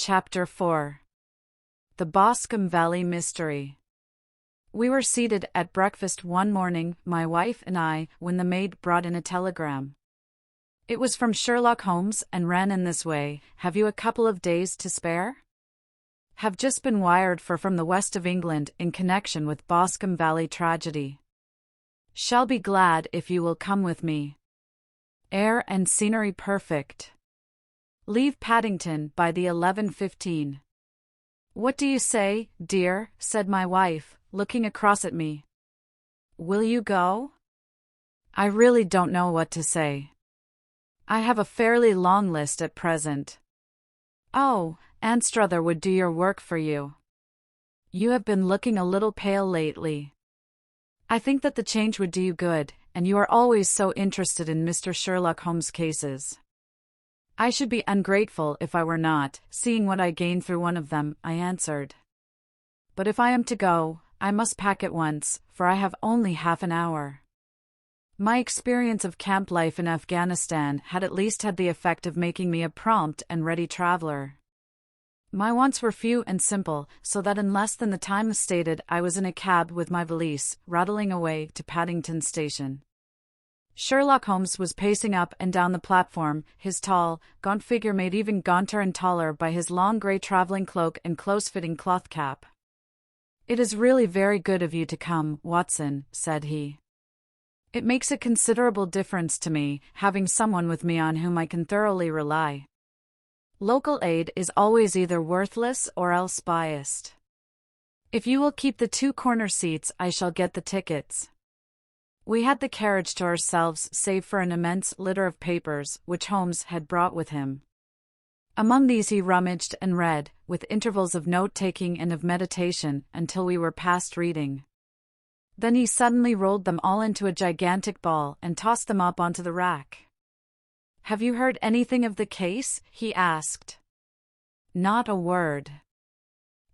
Chapter 4. The Boscombe Valley Mystery. We were seated at breakfast one morning, my wife and I, when the maid brought in a telegram. It was from Sherlock Holmes and ran in this way: "Have you a couple of days to spare? Have just been wired for from the west of England in connection with Boscombe Valley tragedy. Shall be glad if you will come with me. Air and scenery perfect. Leave Paddington by the 11:15. What do you say, dear?" said my wife, looking across at me. "Will you go?" I really don't know what to say. I have a fairly long list at present. Oh, Anstruther would do your work for you. You have been looking a little pale lately. I think that the change would do you good, and you are always so interested in Mr. Sherlock Holmes' cases. I should be ungrateful if I were not, seeing what I gained through one of them, I answered. But if I am to go, I must pack at once, for I have only half an hour. My experience of camp life in Afghanistan had at least had the effect of making me a prompt and ready traveler. My wants were few and simple, so that in less than the time stated I was in a cab with my valise, rattling away to Paddington Station. Sherlock Holmes was pacing up and down the platform, his tall, gaunt figure made even gaunter and taller by his long grey travelling cloak and close-fitting cloth cap. "It is really very good of you to come, Watson," said he. "It makes a considerable difference to me, having someone with me on whom I can thoroughly rely. Local aid is always either worthless or else biased. If you will keep the two corner seats, I shall get the tickets." We had the carriage to ourselves save for an immense litter of papers which Holmes had brought with him. Among these he rummaged and read, with intervals of note-taking and of meditation, until we were past reading. Then he suddenly rolled them all into a gigantic ball and tossed them up onto the rack. "Have you heard anything of the case?" he asked. "Not a word.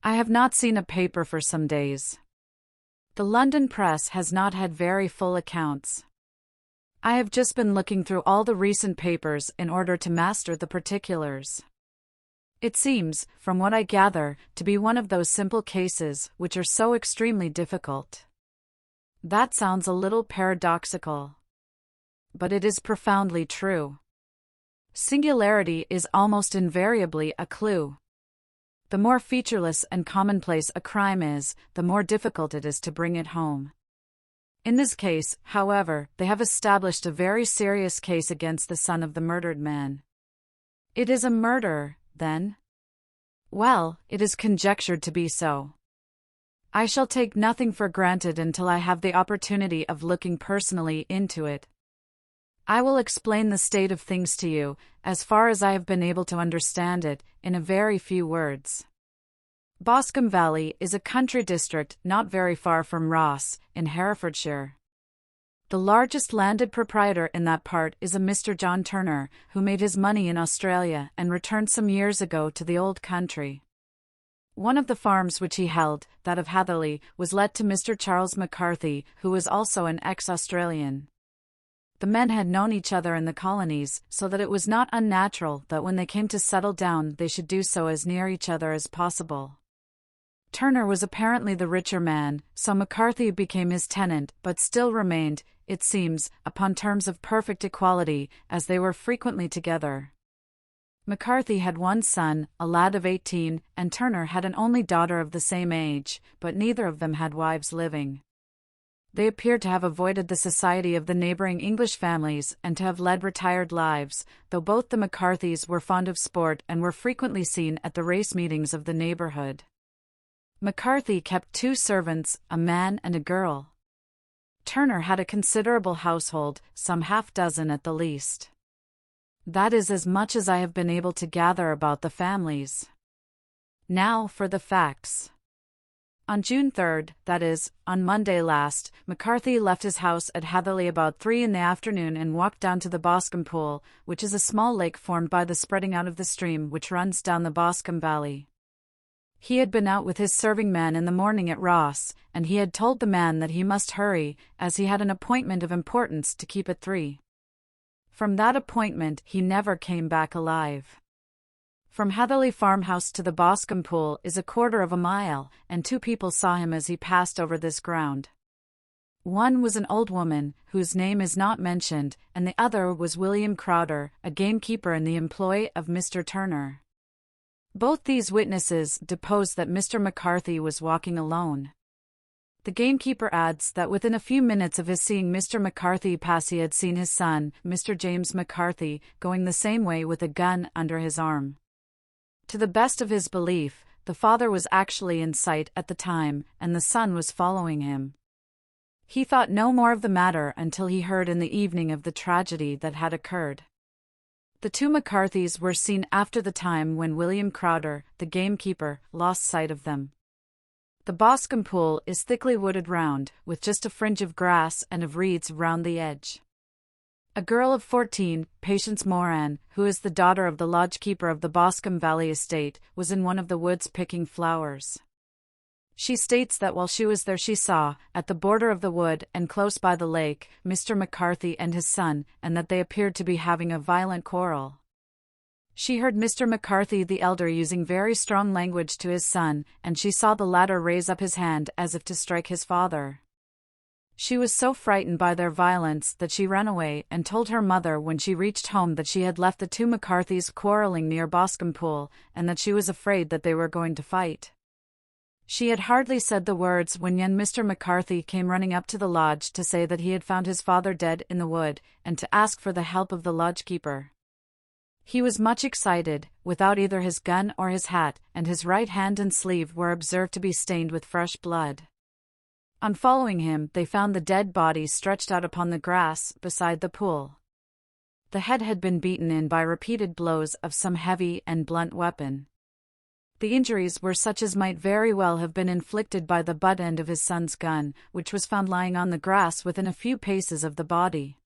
I have not seen a paper for some days. The London press has not had very full accounts. I have just been looking through all the recent papers in order to master the particulars. It seems, from what I gather, to be one of those simple cases which are so extremely difficult." That sounds a little paradoxical. But it is profoundly true. Singularity is almost invariably a clue. The more featureless and commonplace a crime is, the more difficult it is to bring it home. In this case, however, they have established a very serious case against the son of the murdered man. It is a murder, then? Well, it is conjectured to be so. I shall take nothing for granted until I have the opportunity of looking personally into it. I will explain the state of things to you, as far as I have been able to understand it, in a very few words. Boscombe Valley is a country district not very far from Ross, in Herefordshire. The largest landed proprietor in that part is a Mr. John Turner, who made his money in Australia and returned some years ago to the old country. One of the farms which he held, that of Hatherley, was let to Mr. Charles McCarthy, who was also an ex-Australian. The men had known each other in the colonies, so that it was not unnatural that when they came to settle down they should do so as near each other as possible. Turner was apparently the richer man, so McCarthy became his tenant, but still remained, it seems, upon terms of perfect equality, as they were frequently together. McCarthy had one son, a lad of 18, and Turner had an only daughter of the same age, but neither of them had wives living. They appeared to have avoided the society of the neighboring English families and to have led retired lives, though both the McCarthys were fond of sport and were frequently seen at the race meetings of the neighborhood. McCarthy kept two servants, a man and a girl. Turner had a considerable household, some half-dozen at the least. That is as much as I have been able to gather about the families. Now for the facts. On June 3rd, that is, on Monday last, McCarthy left his house at Hatherley about 3 in the afternoon and walked down to the Boscombe Pool, which is a small lake formed by the spreading out of the stream which runs down the Boscombe Valley. He had been out with his serving man in the morning at Ross, and he had told the man that he must hurry, as he had an appointment of importance to keep at 3. From that appointment he never came back alive. From Heatherley Farmhouse to the Boscombe Pool is 1/4 mile, and 2 people saw him as he passed over this ground. One was an old woman, whose name is not mentioned, and the other was William Crowder, a gamekeeper in the employ of Mr. Turner. Both these witnesses deposed that Mr. McCarthy was walking alone. The gamekeeper adds that within a few minutes of his seeing Mr. McCarthy pass he had seen his son, Mr. James McCarthy, going the same way with a gun under his arm. To the best of his belief, the father was actually in sight at the time, and the son was following him. He thought no more of the matter until he heard in the evening of the tragedy that had occurred. The 2 McCarthys were seen after the time when William Crowder, the gamekeeper, lost sight of them. The Boscombe Pool is thickly wooded round, with just a fringe of grass and of reeds round the edge. A girl of 14, Patience Moran, who is the daughter of the lodgekeeper of the Boscombe Valley estate, was in one of the woods picking flowers. She states that while she was there she saw, at the border of the wood and close by the lake, Mr. McCarthy and his son, and that they appeared to be having a violent quarrel. She heard Mr. McCarthy the elder using very strong language to his son, and she saw the latter raise up his hand as if to strike his father. She was so frightened by their violence that she ran away and told her mother when she reached home that she had left the 2 McCarthys quarreling near Boscombe Pool, and that she was afraid that they were going to fight. She had hardly said the words when young Mr. McCarthy came running up to the lodge to say that he had found his father dead in the wood, and to ask for the help of the lodgekeeper. He was much excited, without either his gun or his hat, and his right hand and sleeve were observed to be stained with fresh blood. On following him, they found the dead body stretched out upon the grass beside the pool. The head had been beaten in by repeated blows of some heavy and blunt weapon. The injuries were such as might very well have been inflicted by the butt end of his son's gun, which was found lying on the grass within a few paces of the body.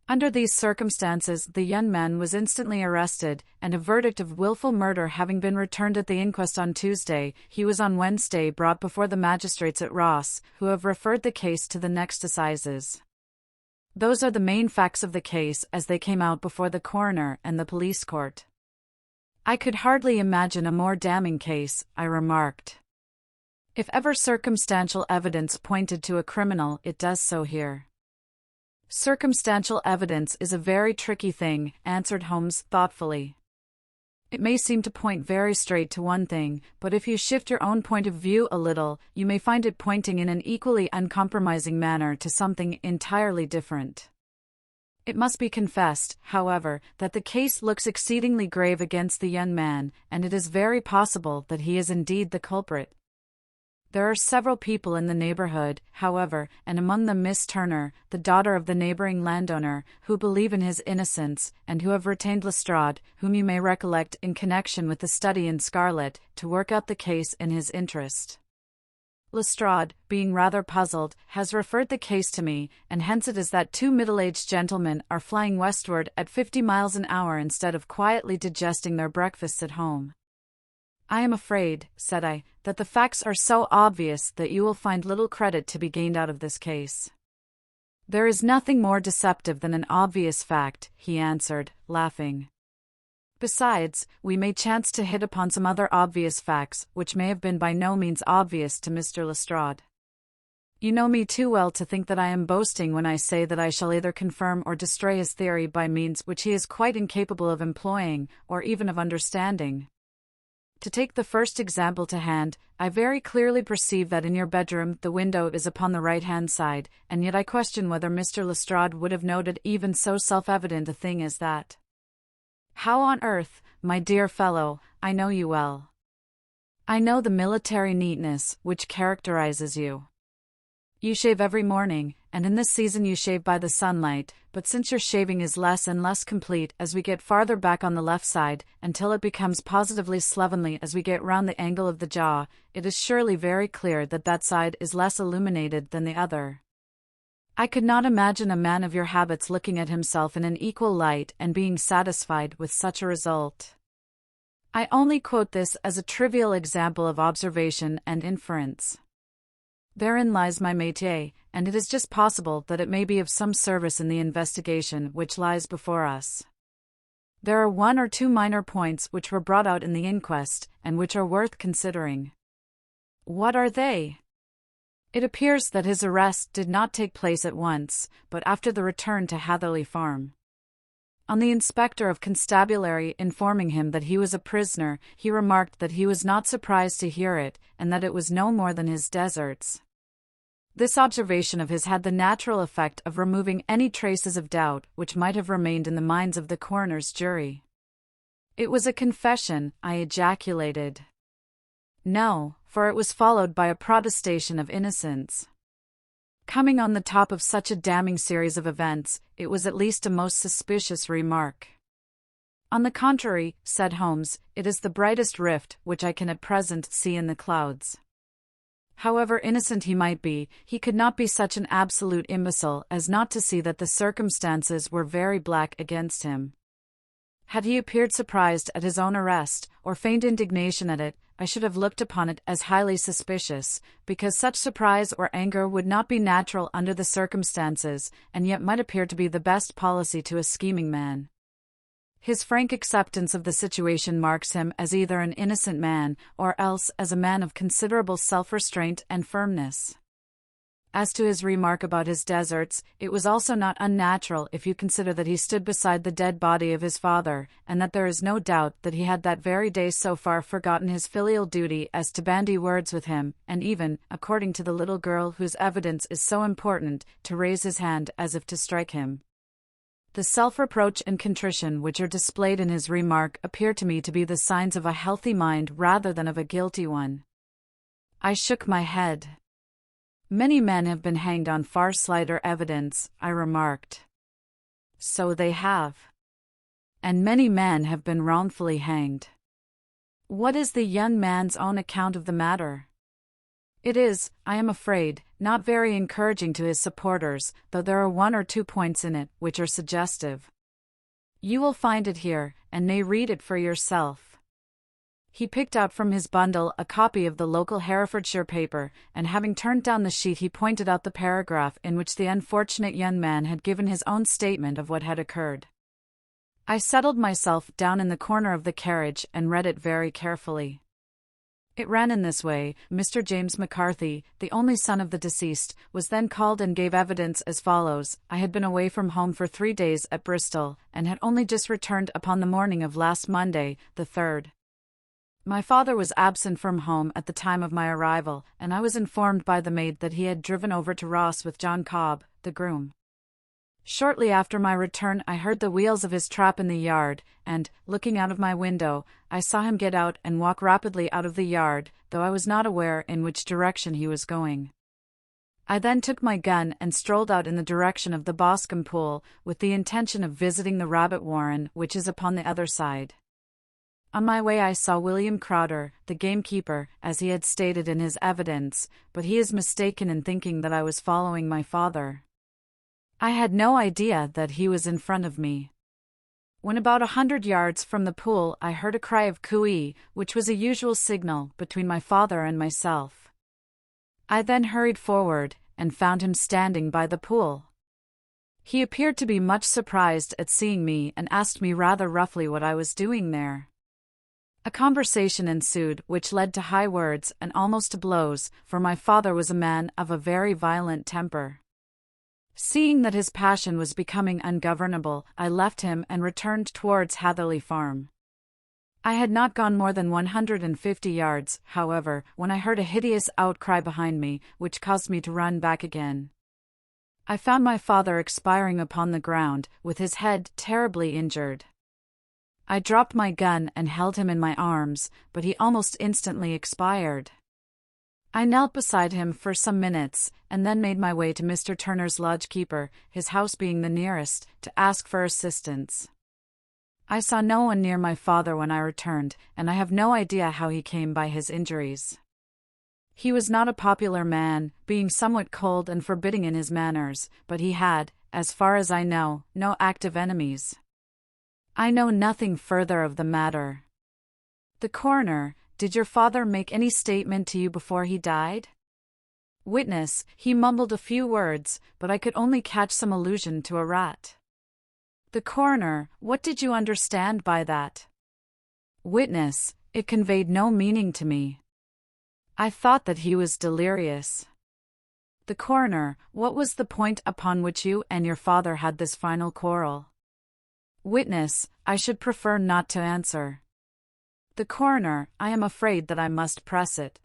Under these circumstances, the young man was instantly arrested, and a verdict of wilful murder having been returned at the inquest on Tuesday, he was on Wednesday brought before the magistrates at Ross, who have referred the case to the next assizes. Those are the main facts of the case as they came out before the coroner and the police court. I could hardly imagine a more damning case, I remarked. If ever circumstantial evidence pointed to a criminal, it does so here. Circumstantial evidence is a very tricky thing, answered Holmes thoughtfully. It may seem to point very straight to one thing, but if you shift your own point of view a little, you may find it pointing in an equally uncompromising manner to something entirely different. It must be confessed, however, that the case looks exceedingly grave against the young man, and it is very possible that he is indeed the culprit. There are several people in the neighborhood, however, and among them Miss Turner, the daughter of the neighboring landowner, who believe in his innocence, and who have retained Lestrade, whom you may recollect in connection with the study in Scarlet, to work out the case in his interest. Lestrade, being rather puzzled, has referred the case to me, and hence it is that 2 middle-aged gentlemen are flying westward at 50 miles an hour instead of quietly digesting their breakfasts at home. I am afraid, said I, that the facts are so obvious that you will find little credit to be gained out of this case. There is nothing more deceptive than an obvious fact, he answered, laughing. Besides, we may chance to hit upon some other obvious facts, which may have been by no means obvious to Mr. Lestrade. You know me too well to think that I am boasting when I say that I shall either confirm or destroy his theory by means which he is quite incapable of employing, or even of understanding. To take the first example to hand, I very clearly perceive that in your bedroom the window is upon the right-hand side, and yet I question whether Mr. Lestrade would have noted even so self-evident a thing as that. How on earth, my dear fellow, I know you well. I know the military neatness which characterizes you. You shave every morning, and in this season you shave by the sunlight, but since your shaving is less and less complete as we get farther back on the left side, until it becomes positively slovenly as we get round the angle of the jaw, it is surely very clear that that side is less illuminated than the other. I could not imagine a man of your habits looking at himself in an equal light and being satisfied with such a result. I only quote this as a trivial example of observation and inference. Therein lies my métier, and it is just possible that it may be of some service in the investigation which lies before us. There are one or two minor points which were brought out in the inquest, and which are worth considering. What are they? It appears that his arrest did not take place at once, but after the return to Hatherley Farm. On the inspector of constabulary informing him that he was a prisoner, he remarked that he was not surprised to hear it, and that it was no more than his deserts. This observation of his had the natural effect of removing any traces of doubt which might have remained in the minds of the coroner's jury. "It was a confession," I ejaculated. "No, for it was followed by a protestation of innocence." Coming on the top of such a damning series of events, it was at least a most suspicious remark. "On the contrary," said Holmes, "it is the brightest rift which I can at present see in the clouds." However innocent he might be, he could not be such an absolute imbecile as not to see that the circumstances were very black against him. Had he appeared surprised at his own arrest, or feigned indignation at it, I should have looked upon it as highly suspicious, because such surprise or anger would not be natural under the circumstances, and yet might appear to be the best policy to a scheming man. His frank acceptance of the situation marks him as either an innocent man, or else as a man of considerable self-restraint and firmness. As to his remark about his deserts, it was also not unnatural if you consider that he stood beside the dead body of his father, and that there is no doubt that he had that very day so far forgotten his filial duty as to bandy words with him, and even, according to the little girl whose evidence is so important, to raise his hand as if to strike him. The self-reproach and contrition which are displayed in his remark appear to me to be the signs of a healthy mind rather than of a guilty one. I shook my head. "Many men have been hanged on far slighter evidence," I remarked. "So they have. And many men have been wrongfully hanged." "What is the young man's own account of the matter?" "It is, I am afraid, not very encouraging to his supporters, though there are one or two points in it which are suggestive. You will find it here, and may read it for yourself." He picked out from his bundle a copy of the local Herefordshire paper, and having turned down the sheet he pointed out the paragraph in which the unfortunate young man had given his own statement of what had occurred. I settled myself down in the corner of the carriage and read it very carefully. It ran in this way: Mr. James McCarthy, the only son of the deceased, was then called and gave evidence as follows: "I had been away from home for 3 days at Bristol, and had only just returned upon the morning of last Monday, the 3rd. My father was absent from home at the time of my arrival, and I was informed by the maid that he had driven over to Ross with John Cobb, the groom. Shortly after my return I heard the wheels of his trap in the yard, and, looking out of my window, I saw him get out and walk rapidly out of the yard, though I was not aware in which direction he was going. I then took my gun and strolled out in the direction of the Boscombe Pool, with the intention of visiting the rabbit warren which is upon the other side. On my way I saw William Crowder, the gamekeeper, as he had stated in his evidence, but he is mistaken in thinking that I was following my father. I had no idea that he was in front of me. When about 100 yards from the pool I heard a cry of cooee, which was a usual signal between my father and myself. I then hurried forward, and found him standing by the pool. He appeared to be much surprised at seeing me and asked me rather roughly what I was doing there. A conversation ensued which led to high words and almost to blows, for my father was a man of a very violent temper. Seeing that his passion was becoming ungovernable, I left him and returned towards Hatherley Farm. I had not gone more than 150 yards, however, when I heard a hideous outcry behind me, which caused me to run back again. I found my father expiring upon the ground, with his head terribly injured. I dropped my gun and held him in my arms, but he almost instantly expired. I knelt beside him for some minutes, and then made my way to Mr. Turner's lodge-keeper, his house being the nearest, to ask for assistance. I saw no one near my father when I returned, and I have no idea how he came by his injuries. He was not a popular man, being somewhat cold and forbidding in his manners, but he had, as far as I know, no active enemies. I know nothing further of the matter. The coroner: Did your father make any statement to you before he died? Witness: He mumbled a few words, but I could only catch some allusion to a rat. The coroner, what did you understand by that? Witness, it conveyed no meaning to me. I thought that he was delirious. The coroner, what was the point upon which you and your father had this final quarrel? Witness, I should prefer not to answer. The coroner, I am afraid that I must press it.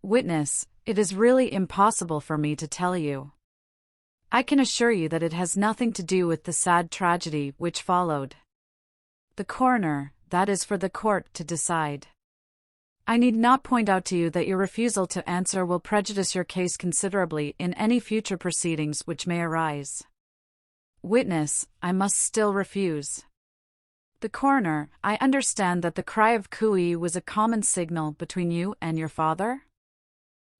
Witness, it is really impossible for me to tell you. I can assure you that it has nothing to do with the sad tragedy which followed. The coroner, that is for the court to decide. I need not point out to you that your refusal to answer will prejudice your case considerably in any future proceedings which may arise. Witness, I must still refuse. The coroner, I understand that the cry of cooey was a common signal between you and your father?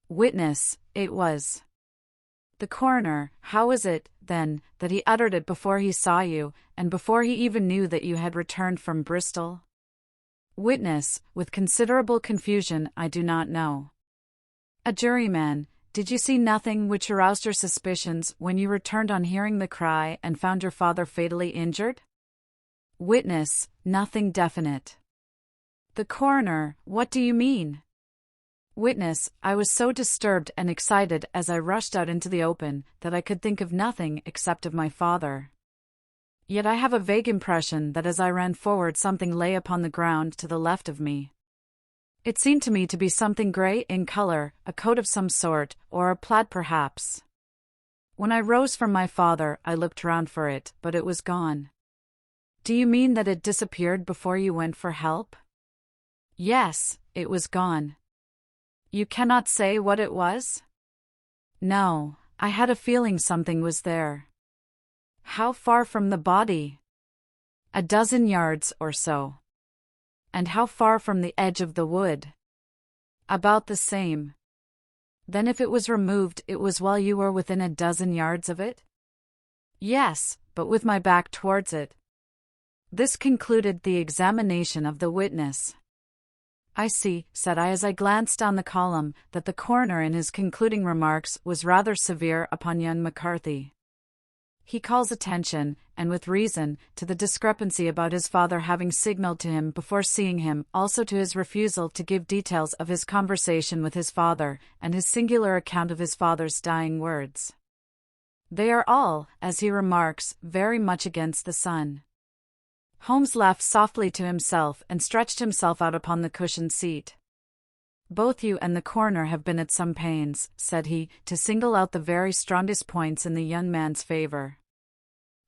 Witness, it was. The coroner, how is it, then, that he uttered it before he saw you, and before he even knew that you had returned from Bristol? Witness, with considerable confusion, I do not know. A juryman, did you see nothing which aroused your suspicions when you returned on hearing the cry and found your father fatally injured? Witness, nothing definite. The coroner, what do you mean? Witness, I was so disturbed and excited as I rushed out into the open that I could think of nothing except of my father. Yet I have a vague impression that as I ran forward something lay upon the ground to the left of me. It seemed to me to be something grey in color, a coat of some sort, or a plaid perhaps. When I rose from my father, I looked round for it, but it was gone. Do you mean that it disappeared before you went for help? Yes, it was gone. You cannot say what it was? No, I had a feeling something was there. How far from the body? 12 yards or so. And how far from the edge of the wood? About the same. Then if it was removed, it was while you were within 12 yards of it? Yes, but with my back towards it. This concluded the examination of the witness. I see, said I as I glanced down the column, that the coroner in his concluding remarks was rather severe upon young McCarthy. He calls attention, and with reason, to the discrepancy about his father having signalled to him before seeing him, also to his refusal to give details of his conversation with his father, and his singular account of his father's dying words. They are all, as he remarks, very much against the son. Holmes laughed softly to himself and stretched himself out upon the cushioned seat. Both you and the coroner have been at some pains, said he, to single out the very strongest points in the young man's favor.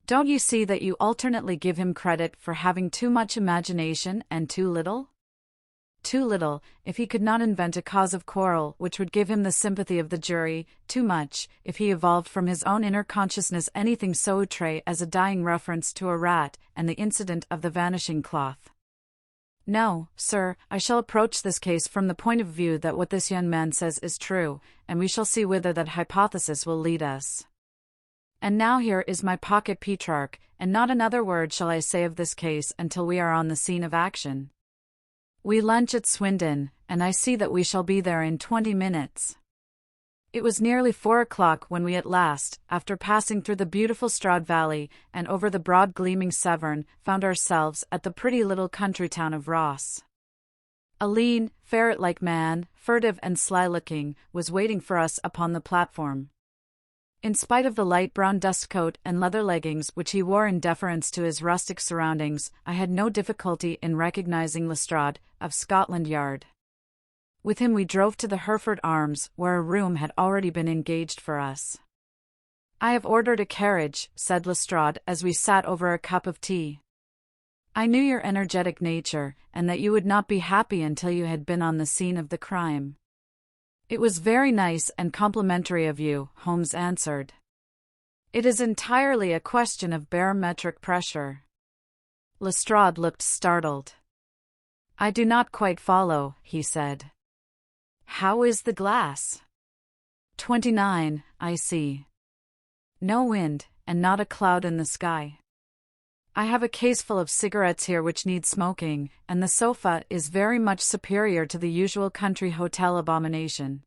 Don't you see that you alternately give him credit for having too much imagination and too little? Too little, if he could not invent a cause of quarrel which would give him the sympathy of the jury; too much, if he evolved from his own inner consciousness anything so outré as a dying reference to a rat and the incident of the vanishing cloth. No, sir, I shall approach this case from the point of view that what this young man says is true, and we shall see whither that hypothesis will lead us. And now here is my pocket Petrarch, and not another word shall I say of this case until we are on the scene of action. We lunch at Swindon, and I see that we shall be there in 20 minutes. It was nearly 4 o'clock when we at last, after passing through the beautiful Stroud Valley and over the broad gleaming Severn, found ourselves at the pretty little country town of Ross. A lean, ferret-like man, furtive and sly-looking, was waiting for us upon the platform. In spite of the light brown dust coat and leather leggings which he wore in deference to his rustic surroundings, I had no difficulty in recognizing Lestrade, of Scotland Yard. With him we drove to the Hereford Arms, where a room had already been engaged for us. I have ordered a carriage, said Lestrade as we sat over a cup of tea. I knew your energetic nature, and that you would not be happy until you had been on the scene of the crime. It was very nice and complimentary of you, Holmes answered. It is entirely a question of barometric pressure. Lestrade looked startled. I do not quite follow, he said. How is the glass? 29, I see. No wind, and not a cloud in the sky. I have a case full of cigarettes here which need smoking, and the sofa is very much superior to the usual country hotel abomination.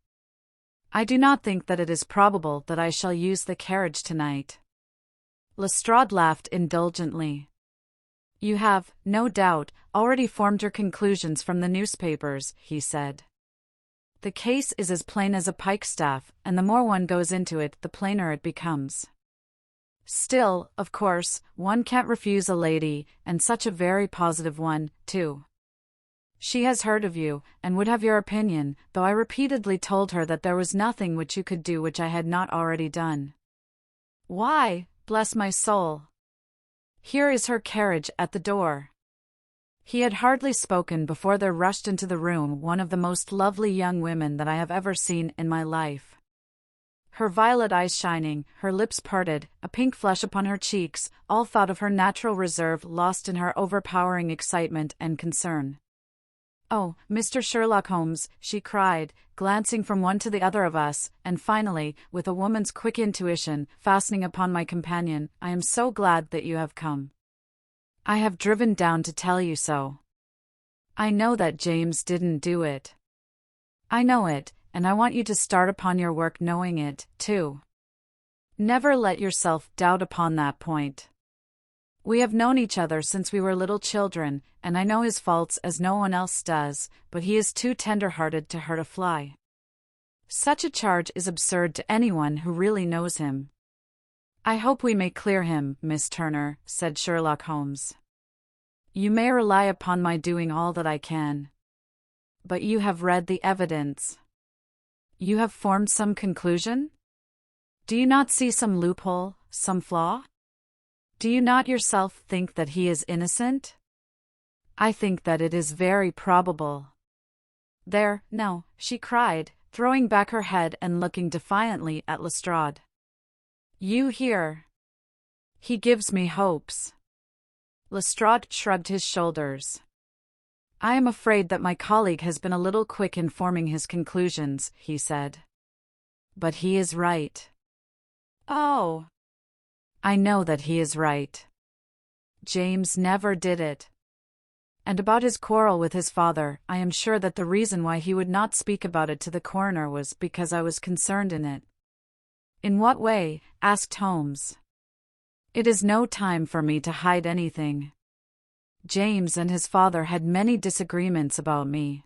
I do not think that it is probable that I shall use the carriage tonight. Lestrade laughed indulgently. You have, no doubt, already formed your conclusions from the newspapers, he said. The case is as plain as a pikestaff, and the more one goes into it, the plainer it becomes. Still, of course, one can't refuse a lady, and such a very positive one, too. She has heard of you, and would have your opinion, though I repeatedly told her that there was nothing which you could do which I had not already done. Why, bless my soul! Here is her carriage at the door. He had hardly spoken before there rushed into the room one of the most lovely young women that I have ever seen in my life. Her violet eyes shining, her lips parted, a pink flush upon her cheeks, all thought of her natural reserve lost in her overpowering excitement and concern. "Oh, Mr. Sherlock Holmes," she cried, glancing from one to the other of us, and finally, with a woman's quick intuition, fastening upon my companion, "I am so glad that you have come. I have driven down to tell you so. I know that James didn't do it. I know it, and I want you to start upon your work knowing it, too. Never let yourself doubt upon that point. We have known each other since we were little children, and I know his faults as no one else does, but he is too tender-hearted to hurt a fly. Such a charge is absurd to anyone who really knows him." "I hope we may clear him, Miss Turner," said Sherlock Holmes. "You may rely upon my doing all that I can. But you have read the evidence. You have formed some conclusion? Do you not see some loophole, some flaw? Do you not yourself think that he is innocent? I think that it is very probable." "There, no," she cried, throwing back her head and looking defiantly at Lestrade. "You hear? He gives me hopes." Lestrade shrugged his shoulders. "I am afraid that my colleague has been a little quick in forming his conclusions," he said. "But he is right." "Oh, I know that he is right. James never did it. And about his quarrel with his father, I am sure that the reason why he would not speak about it to the coroner was because I was concerned in it." "In what way?" asked Holmes. "It is no time for me to hide anything. James and his father had many disagreements about me.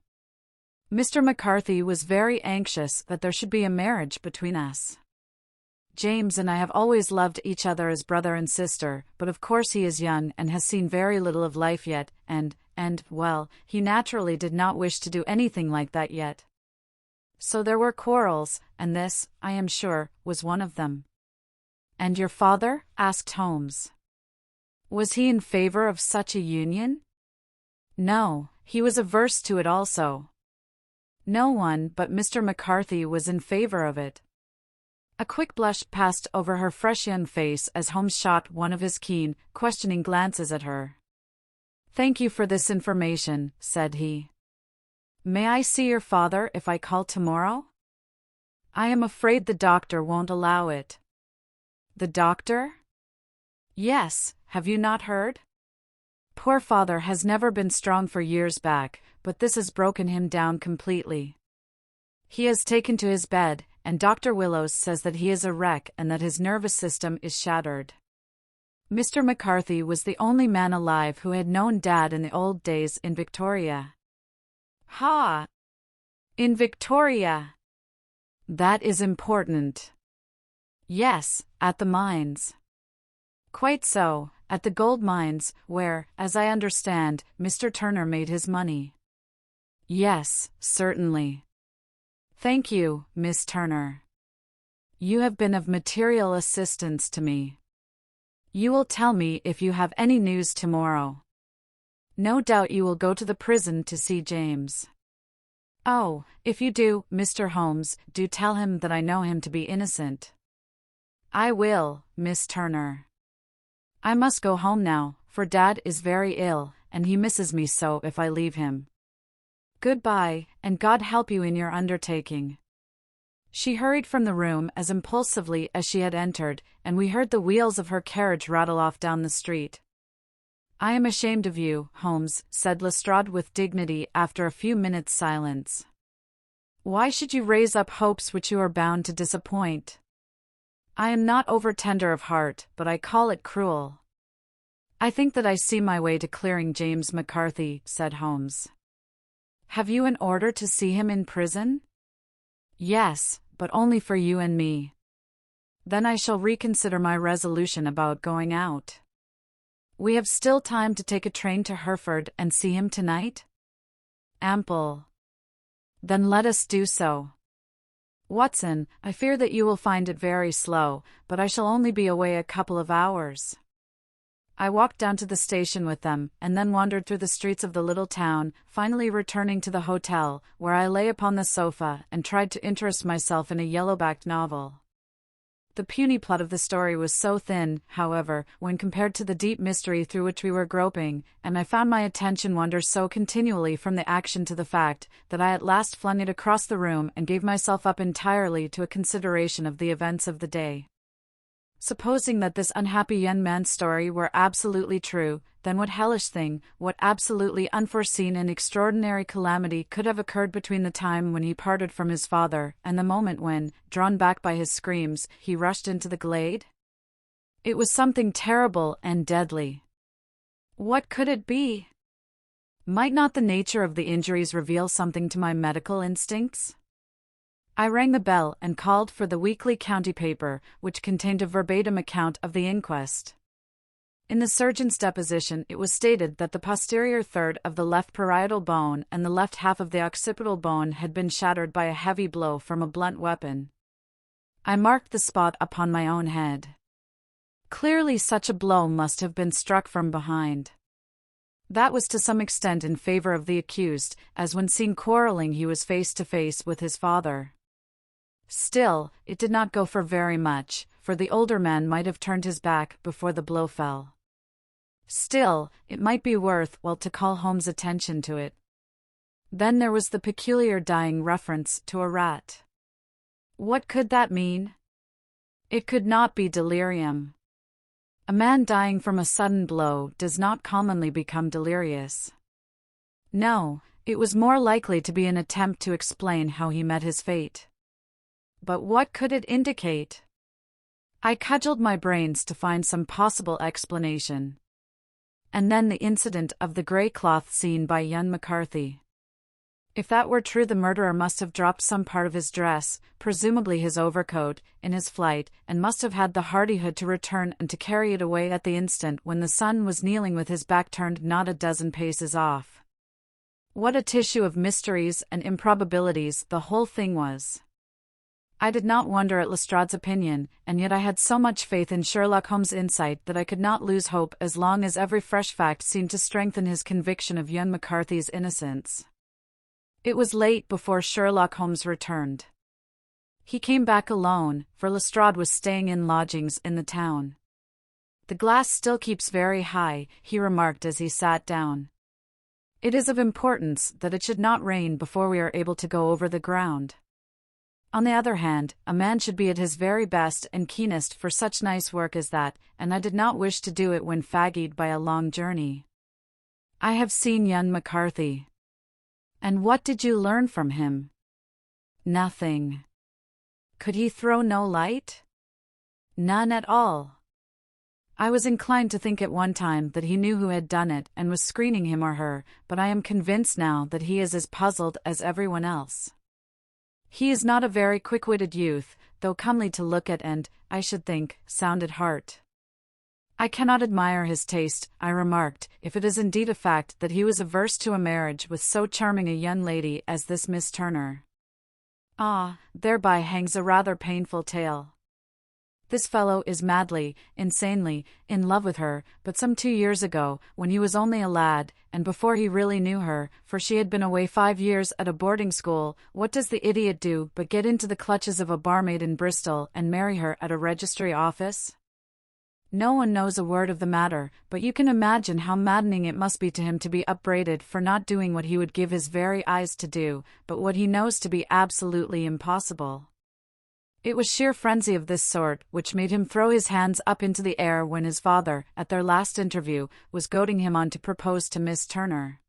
Mr. McCarthy was very anxious that there should be a marriage between us. James and I have always loved each other as brother and sister, but of course he is young and has seen very little of life yet, and, well, he naturally did not wish to do anything like that yet. So there were quarrels, and this, I am sure, was one of them." "And your father?" asked Holmes. "Was he in favor of such a union?" "No, he was averse to it also. No one but Mr. McCarthy was in favor of it." A quick blush passed over her fresh young face as Holmes shot one of his keen, questioning glances at her. "Thank you for this information," said he. "May I see your father if I call tomorrow?" "I am afraid the doctor won't allow it." "The doctor?" "Yes, have you not heard? Poor father has never been strong for years back, but this has broken him down completely. He has taken to his bed, and Dr. Willows says that he is a wreck and that his nervous system is shattered. Mr. McCarthy was the only man alive who had known Dad in the old days in Victoria." "Ha! In Victoria? That is important." "Yes, at the mines." "Quite so, at the gold mines, where, as I understand, Mr. Turner made his money." "Yes, certainly. Thank you, Miss Turner. You have been of material assistance to me. You will tell me if you have any news tomorrow. No doubt you will go to the prison to see James. Oh, if you do, Mr. Holmes, do tell him that I know him to be innocent." "I will, Miss Turner. I must go home now, for Dad is very ill, and he misses me so if I leave him. Goodbye, and God help you in your undertaking." She hurried from the room as impulsively as she had entered, and we heard the wheels of her carriage rattle off down the street. "I am ashamed of you, Holmes," said Lestrade with dignity after a few minutes' silence. "Why should you raise up hopes which you are bound to disappoint? I am not over-tender of heart, but I call it cruel. I think that I see my way to clearing James McCarthy, said Holmes. Have you an order to see him in prison? Yes, but only for you and me. Then I shall reconsider my resolution about going out. We have still time to take a train to Hereford and see him tonight? Ample. Then let us do so. Watson, I fear that you will find it very slow, but I shall only be away a couple of hours. I walked down to the station with them, and then wandered through the streets of the little town, finally returning to the hotel, where I lay upon the sofa and tried to interest myself in a yellow-backed novel. The puny plot of the story was so thin, however, when compared to the deep mystery through which we were groping, and I found my attention wander so continually from the action to the fact, that I at last flung it across the room and gave myself up entirely to a consideration of the events of the day. Supposing that this unhappy young man's story were absolutely true, then what hellish thing, what absolutely unforeseen and extraordinary calamity could have occurred between the time when he parted from his father and the moment when, drawn back by his screams, he rushed into the glade? It was something terrible and deadly. What could it be? Might not the nature of the injuries reveal something to my medical instincts? I rang the bell and called for the weekly county paper, which contained a verbatim account of the inquest. In the surgeon's deposition it was stated that the posterior third of the left parietal bone and the left half of the occipital bone had been shattered by a heavy blow from a blunt weapon. I marked the spot upon my own head. Clearly such a blow must have been struck from behind. That was to some extent in favor of the accused, as when seen quarreling he was face to face with his father. Still, it did not go for very much, for the older man might have turned his back before the blow fell. Still, it might be worth while to call Holmes' attention to it. Then there was the peculiar dying reference to a rat. What could that mean? It could not be delirium. A man dying from a sudden blow does not commonly become delirious. No, it was more likely to be an attempt to explain how he met his fate. But what could it indicate? I cudgelled my brains to find some possible explanation. And then the incident of the grey cloth seen by young McCarthy. If that were true, the murderer must have dropped some part of his dress, presumably his overcoat, in his flight, and must have had the hardihood to return and to carry it away at the instant when the son was kneeling with his back turned not a dozen paces off. What a tissue of mysteries and improbabilities the whole thing was! I did not wonder at Lestrade's opinion, and yet I had so much faith in Sherlock Holmes' insight that I could not lose hope as long as every fresh fact seemed to strengthen his conviction of young McCarthy's innocence. It was late before Sherlock Holmes returned. He came back alone, for Lestrade was staying in lodgings in the town. "The glass still keeps very high," he remarked as he sat down. "It is of importance that it should not rain before we are able to go over the ground. On the other hand, a man should be at his very best and keenest for such nice work as that, and I did not wish to do it when fagged by a long journey. I have seen young McCarthy." "And what did you learn from him?" "Nothing." "Could he throw no light?" "None at all." "I was inclined to think at one time that he knew who had done it and was screening him or her, but I am convinced now that he is as puzzled as everyone else. He is not a very quick-witted youth, though comely to look at and, I should think, sound at heart." "I cannot admire his taste," I remarked, "if it is indeed a fact that he was averse to a marriage with so charming a young lady as this Miss Turner. Ah, thereby hangs a rather painful tale. This fellow is madly, insanely, in love with her, but some 2 years ago, when he was only a lad, and before he really knew her, for she had been away 5 years at a boarding school, what does the idiot do but get into the clutches of a barmaid in Bristol and marry her at a registry office? No one knows a word of the matter, but you can imagine how maddening it must be to him to be upbraided for not doing what he would give his very eyes to do, but what he knows to be absolutely impossible. It was sheer frenzy of this sort which made him throw his hands up into the air when his father, at their last interview, was goading him on to propose to Miss Turner.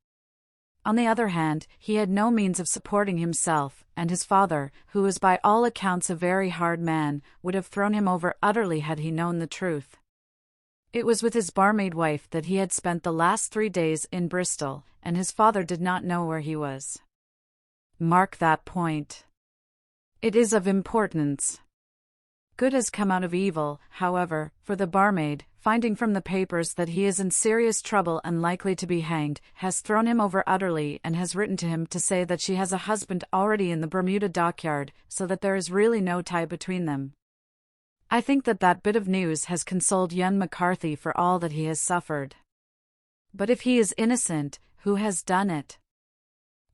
On the other hand, he had no means of supporting himself, and his father, who was by all accounts a very hard man, would have thrown him over utterly had he known the truth. It was with his barmaid wife that he had spent the last 3 days in Bristol, and his father did not know where he was. Mark that point. It is of importance. Good has come out of evil, however, for the barmaid, finding from the papers that he is in serious trouble and likely to be hanged, has thrown him over utterly and has written to him to say that she has a husband already in the Bermuda dockyard, so that there is really no tie between them. I think that bit of news has consoled young McCarthy for all that he has suffered. But if he is innocent, who has done it?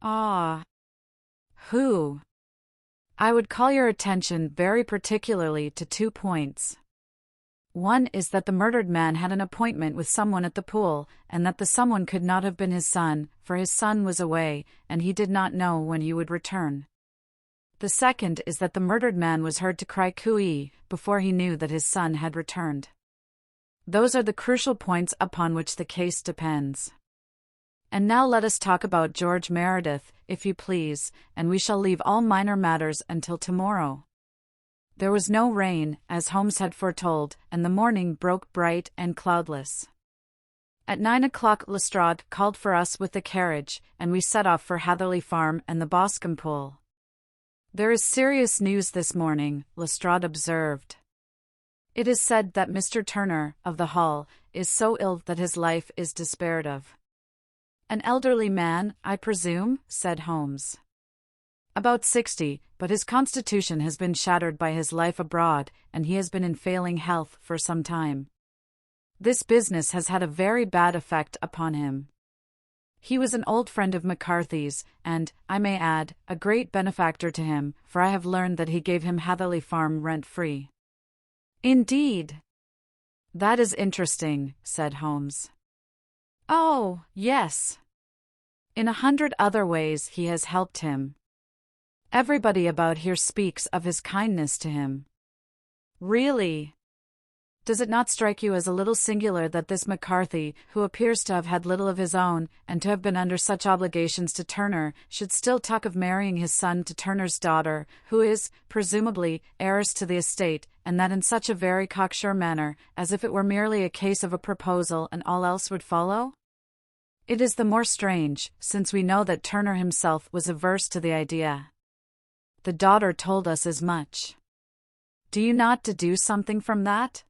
Ah. Who? I would call your attention very particularly to 2 points. One is that the murdered man had an appointment with someone at the pool, and that the someone could not have been his son, for his son was away, and he did not know when he would return. The second is that the murdered man was heard to cry cooey before he knew that his son had returned. Those are the crucial points upon which the case depends. And now let us talk about George Meredith, if you please, and we shall leave all minor matters until tomorrow. There was no rain, as Holmes had foretold, and the morning broke bright and cloudless. At 9 o'clock Lestrade called for us with the carriage, and we set off for Hatherley Farm and the Boscombe Pool. "There is serious news this morning," Lestrade observed. "It is said that Mr. Turner, of the Hall, is so ill that his life is despaired of." "An elderly man, I presume?" said Holmes. "About 60, but his constitution has been shattered by his life abroad, and he has been in failing health for some time. This business has had a very bad effect upon him. He was an old friend of McCarthy's, and, I may add, a great benefactor to him, for I have learned that he gave him Hatherley Farm rent-free." "Indeed? That is interesting," said Holmes. "Oh, yes. In 100 other ways he has helped him. Everybody about here speaks of his kindness to him." "Really? Does it not strike you as a little singular that this McCarthy, who appears to have had little of his own, and to have been under such obligations to Turner, should still talk of marrying his son to Turner's daughter, who is, presumably, heiress to the estate, and that in such a very cocksure manner, as if it were merely a case of a proposal and all else would follow? It is the more strange, since we know that Turner himself was averse to the idea. The daughter told us as much. Do you not deduce something from that?"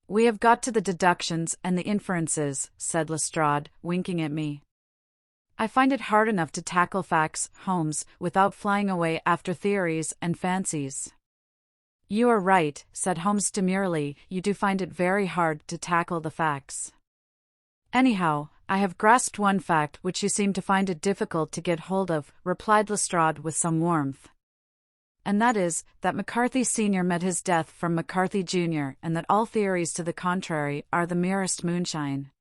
"We have got to the deductions and the inferences," said Lestrade, winking at me. "I find it hard enough to tackle facts, Holmes, without flying away after theories and fancies." "You are right," said Holmes demurely, "you do find it very hard to tackle the facts. Anyhow, I have grasped one fact which you seem to find it difficult to get hold of," replied Lestrade with some warmth. "And that is, that McCarthy Sr. met his death from McCarthy Jr., and that all theories to the contrary are the merest moonshine."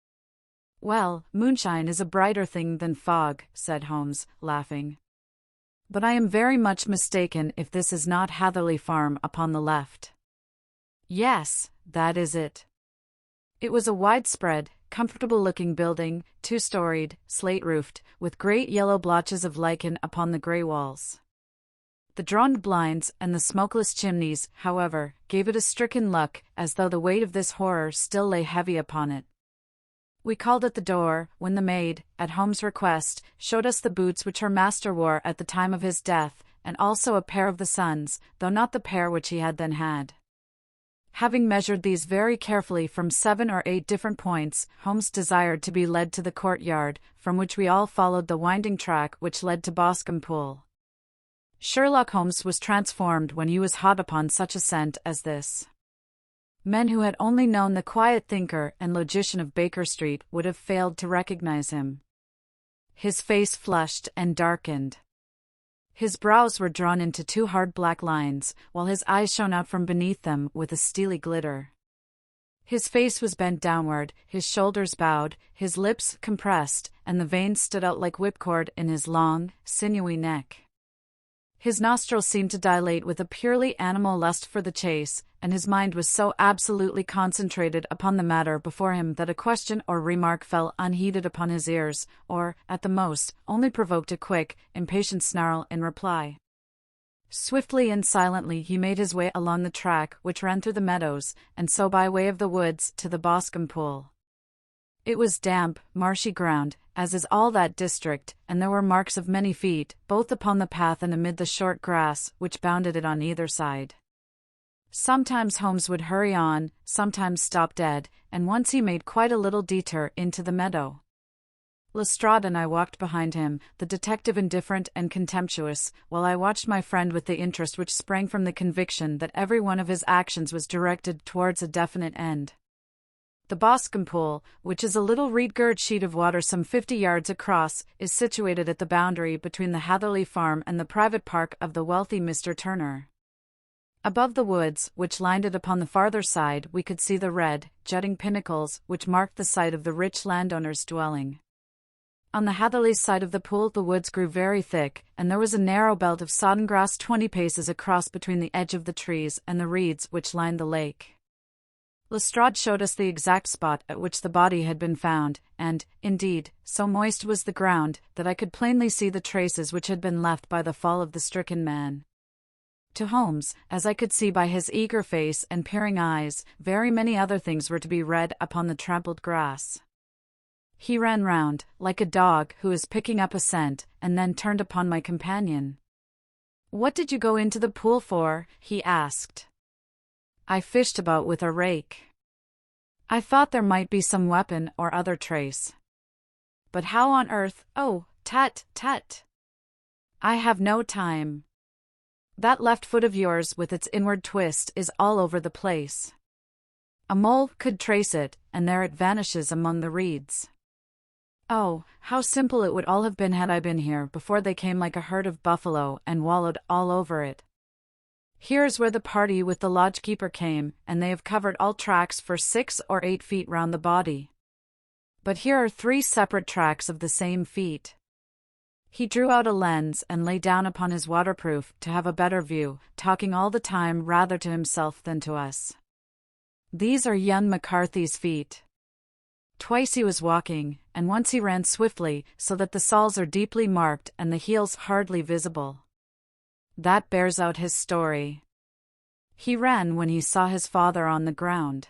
"Well, moonshine is a brighter thing than fog," said Holmes, laughing. "But I am very much mistaken if this is not Hatherley Farm upon the left." "Yes, that is it." It was a widespread, comfortable-looking building, 2-storied, slate-roofed, with great yellow blotches of lichen upon the grey walls. The drawn blinds and the smokeless chimneys, however, gave it a stricken look, as though the weight of this horror still lay heavy upon it. We called at the door, when the maid, at Holmes' request, showed us the boots which her master wore at the time of his death, and also a pair of the son's, though not the pair which he had then had. Having measured these very carefully from 7 or 8 different points, Holmes desired to be led to the courtyard, from which we all followed the winding track which led to Boscombe Pool. Sherlock Holmes was transformed when he was hot upon such a scent as this. Men who had only known the quiet thinker and logician of Baker Street would have failed to recognize him. His face flushed and darkened. His brows were drawn into 2 hard black lines, while his eyes shone out from beneath them with a steely glitter. His face was bent downward, his shoulders bowed, his lips compressed, and the veins stood out like whipcord in his long, sinewy neck. His nostrils seemed to dilate with a purely animal lust for the chase, and his mind was so absolutely concentrated upon the matter before him that a question or remark fell unheeded upon his ears, or, at the most, only provoked a quick, impatient snarl in reply. Swiftly and silently he made his way along the track which ran through the meadows, and so by way of the woods to the Boscombe Pool. It was damp, marshy ground, as is all that district, and there were marks of many feet, both upon the path and amid the short grass which bounded it on either side. Sometimes Holmes would hurry on, sometimes stop dead, and once he made quite a little detour into the meadow. Lestrade and I walked behind him, the detective indifferent and contemptuous, while I watched my friend with the interest which sprang from the conviction that every one of his actions was directed towards a definite end. The Boscombe Pool, which is a little reed-girt sheet of water some 50 yards across, is situated at the boundary between the Hatherley farm and the private park of the wealthy Mr. Turner. Above the woods, which lined it upon the farther side, we could see the red, jutting pinnacles which marked the site of the rich landowner's dwelling. On the Hatherley side of the pool the woods grew very thick, and there was a narrow belt of sodden grass 20 paces across between the edge of the trees and the reeds which lined the lake. Lestrade showed us the exact spot at which the body had been found, and, indeed, so moist was the ground, that I could plainly see the traces which had been left by the fall of the stricken man. To Holmes, as I could see by his eager face and peering eyes, very many other things were to be read upon the trampled grass. He ran round, like a dog who is picking up a scent, and then turned upon my companion. "What did you go into the pool for?" he asked. "I fished about with a rake. I thought there might be some weapon or other trace. But how on earth— oh, tut, tut! I have no time. That left foot of yours with its inward twist is all over the place. A mole could trace it, and there it vanishes among the reeds. Oh, how simple it would all have been had I been here before they came like a herd of buffalo and wallowed all over it. Here's where the party with the lodge-keeper came, and they have covered all tracks for 6 or 8 feet round the body. But here are 3 separate tracks of the same feet." He drew out a lens and lay down upon his waterproof to have a better view, talking all the time rather to himself than to us. "These are young McCarthy's feet. Twice he was walking, and once he ran swiftly, so that the soles are deeply marked and the heels hardly visible. That bears out his story. He ran when he saw his father on the ground.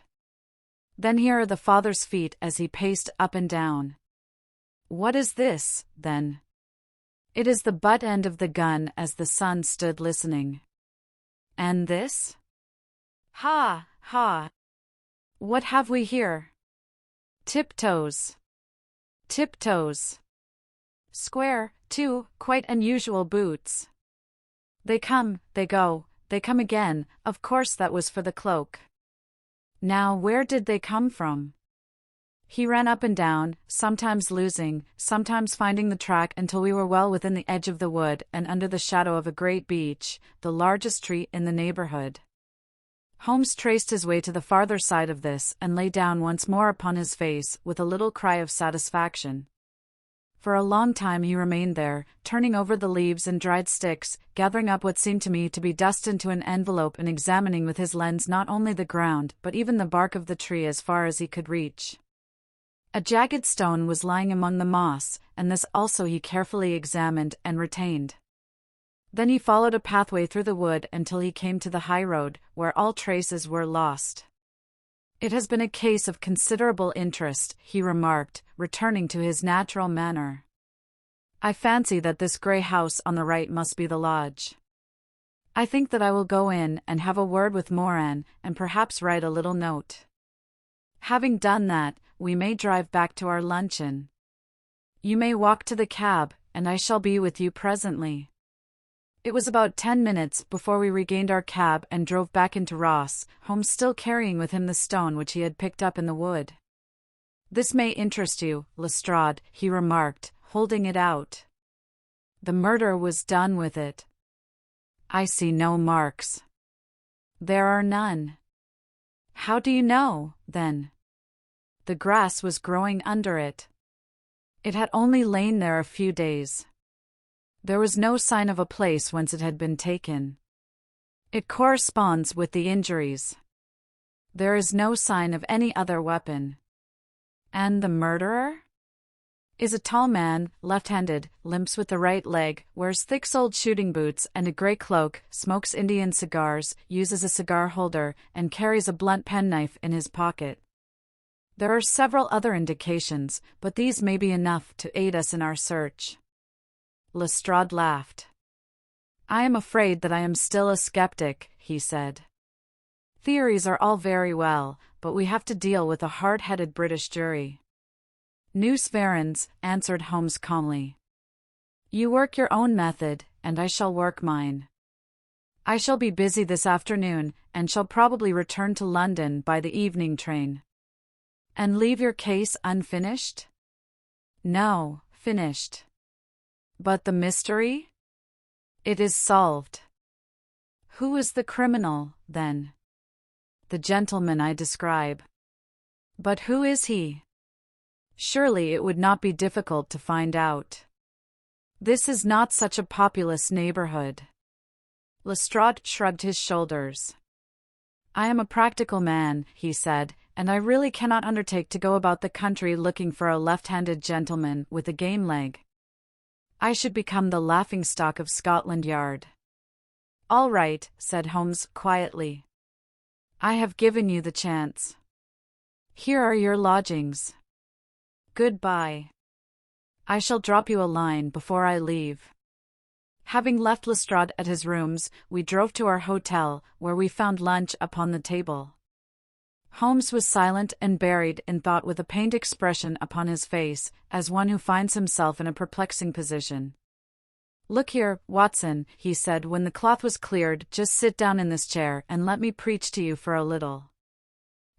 Then here are the father's feet as he paced up and down. What is this, then? It is the butt end of the gun as the son stood listening. And this? Ha, ha! What have we here? Tiptoes. Tiptoes. Square, too, quite unusual boots. They come, they go, they come again, of course that was for the cloak. Now where did they come from?" He ran up and down, sometimes losing, sometimes finding the track until we were well within the edge of the wood and under the shadow of a great beech, the largest tree in the neighborhood. Holmes traced his way to the farther side of this and lay down once more upon his face with a little cry of satisfaction. For a long time he remained there, turning over the leaves and dried sticks, gathering up what seemed to me to be dust into an envelope and examining with his lens not only the ground but even the bark of the tree as far as he could reach. A jagged stone was lying among the moss, and this also he carefully examined and retained. Then he followed a pathway through the wood until he came to the high road, where all traces were lost. "It has been a case of considerable interest," he remarked, returning to his natural manner. "I fancy that this grey house on the right must be the lodge. I think that I will go in and have a word with Moran, and perhaps write a little note. Having done that, we may drive back to our luncheon. You may walk to the cab, and I shall be with you presently." It was about 10 minutes before we regained our cab and drove back into Ross, Holmes still carrying with him the stone which he had picked up in the wood. "This may interest you, Lestrade," he remarked, holding it out. "The murder was done with it. I see no marks." "There are none." "How do you know, then?" "The grass was growing under it. It had only lain there a few days." There was no sign of a place whence it had been taken. It corresponds with the injuries. There is no sign of any other weapon. And the murderer? Is a tall man, left-handed, limps with the right leg, wears thick-soled shooting boots and a grey cloak, smokes Indian cigars, uses a cigar holder, and carries a blunt penknife in his pocket. There are several other indications, but these may be enough to aid us in our search. Lestrade laughed. I am afraid that I am still a skeptic, he said. Theories are all very well, but we have to deal with a hard-headed British jury. Nous verrons, answered Holmes calmly. You work your own method, and I shall work mine. I shall be busy this afternoon, and shall probably return to London by the evening train. And leave your case unfinished? No, finished. But the mystery? It is solved. Who is the criminal, then? The gentleman I describe. But who is he? Surely it would not be difficult to find out. This is not such a populous neighborhood. Lestrade shrugged his shoulders. I am a practical man, he said, and I really cannot undertake to go about the country looking for a left-handed gentleman with a game leg. I should become the laughingstock of Scotland Yard. All right, said Holmes quietly. I have given you the chance. Here are your lodgings. Goodbye. I shall drop you a line before I leave. Having left Lestrade at his rooms, we drove to our hotel, where we found lunch upon the table. Holmes was silent and buried in thought with a pained expression upon his face, as one who finds himself in a perplexing position. Look here, Watson, he said when the cloth was cleared, just sit down in this chair and let me preach to you for a little.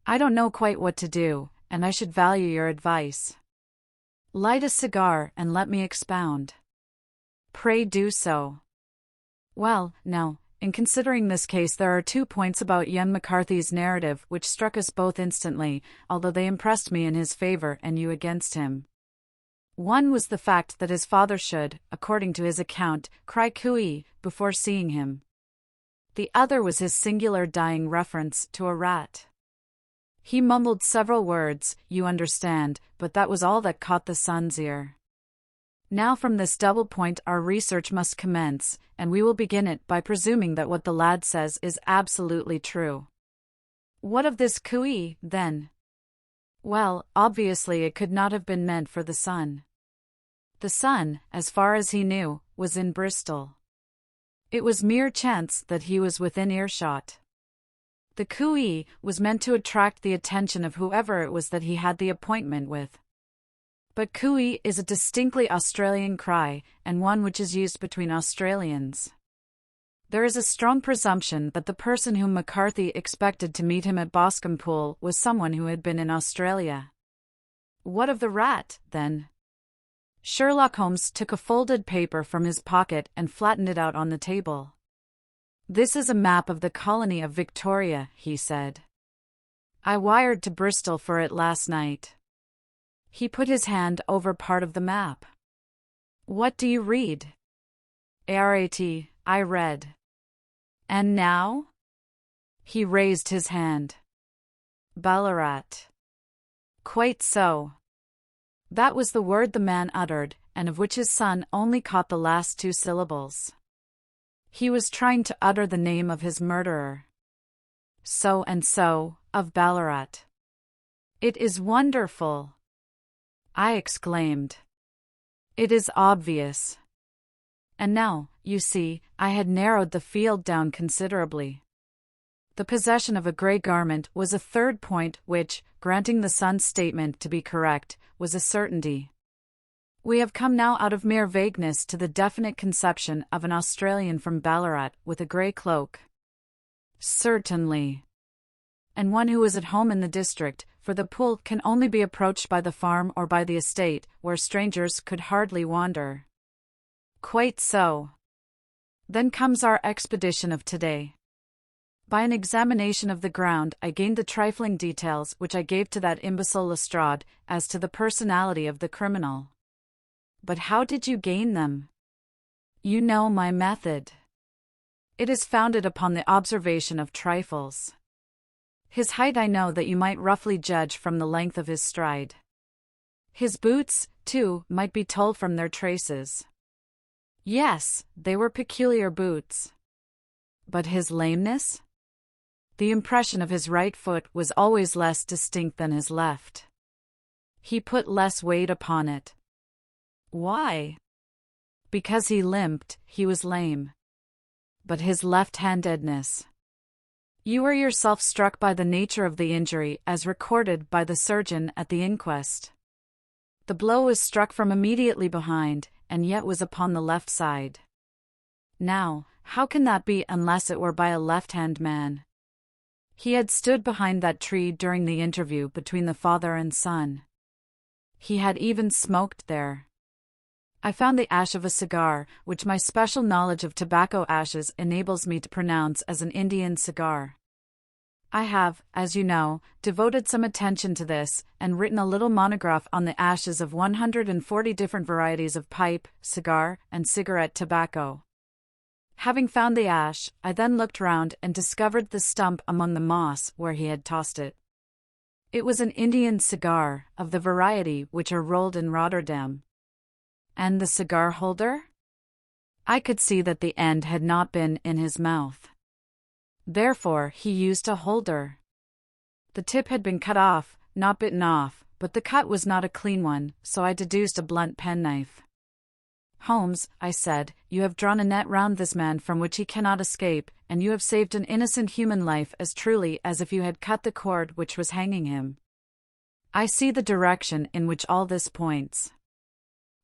I don't know quite what to do, and I should value your advice. Light a cigar and let me expound. Pray do so. Well, now, in considering this case there are 2 points about young McCarthy's narrative which struck us both instantly, although they impressed me in his favor and you against him. One was the fact that his father should, according to his account, cry cooey before seeing him. The other was his singular dying reference to a rat. He mumbled several words, you understand, but that was all that caught the son's ear. Now from this double point our research must commence, and we will begin it by presuming that what the lad says is absolutely true. What of this cooey, then? Well, obviously it could not have been meant for the son. The son, as far as he knew, was in Bristol. It was mere chance that he was within earshot. The cooey was meant to attract the attention of whoever it was that he had the appointment with. But cooey is a distinctly Australian cry, and one which is used between Australians. There is a strong presumption that the person whom McCarthy expected to meet him at Boscombe Pool was someone who had been in Australia. What of the rat, then? Sherlock Holmes took a folded paper from his pocket and flattened it out on the table. This is a map of the colony of Victoria, he said. I wired to Bristol for it last night. He put his hand over part of the map. What do you read? ARAT, I read. And now? He raised his hand. Ballarat. Quite so. That was the word the man uttered, and of which his son only caught the last 2 syllables. He was trying to utter the name of his murderer. So and so, of Ballarat. It is wonderful, I exclaimed. It is obvious. And now, you see, I had narrowed the field down considerably. The possession of a grey garment was a third point which, granting the son's statement to be correct, was a certainty. We have come now out of mere vagueness to the definite conception of an Australian from Ballarat with a grey cloak. Certainly. And one who is at home in the district, for the pool can only be approached by the farm or by the estate, where strangers could hardly wander. Quite so. Then comes our expedition of today. By an examination of the ground I gained the trifling details which I gave to that imbecile Lestrade as to the personality of the criminal. But how did you gain them? You know my method. It is founded upon the observation of trifles. His height I know that you might roughly judge from the length of his stride. His boots, too, might be told from their traces. Yes, they were peculiar boots. But his lameness? The impression of his right foot was always less distinct than his left. He put less weight upon it. Why? Because he limped, he was lame. But his left-handedness. You were yourself struck by the nature of the injury as recorded by the surgeon at the inquest. The blow was struck from immediately behind, and yet was upon the left side. Now, how can that be unless it were by a left-hand man? He had stood behind that tree during the interview between the father and son. He had even smoked there. I found the ash of a cigar, which my special knowledge of tobacco ashes enables me to pronounce as an Indian cigar. I have, as you know, devoted some attention to this, and written a little monograph on the ashes of 140 different varieties of pipe, cigar, and cigarette tobacco. Having found the ash, I then looked round and discovered the stump among the moss where he had tossed it. It was an Indian cigar, of the variety which are rolled in Rotterdam. And the cigar holder? I could see that the end had not been in his mouth. Therefore he used a holder. The tip had been cut off, not bitten off, but the cut was not a clean one, so I deduced a blunt penknife. Holmes, I said, you have drawn a net round this man from which he cannot escape, and you have saved an innocent human life as truly as if you had cut the cord which was hanging him. I see the direction in which all this points.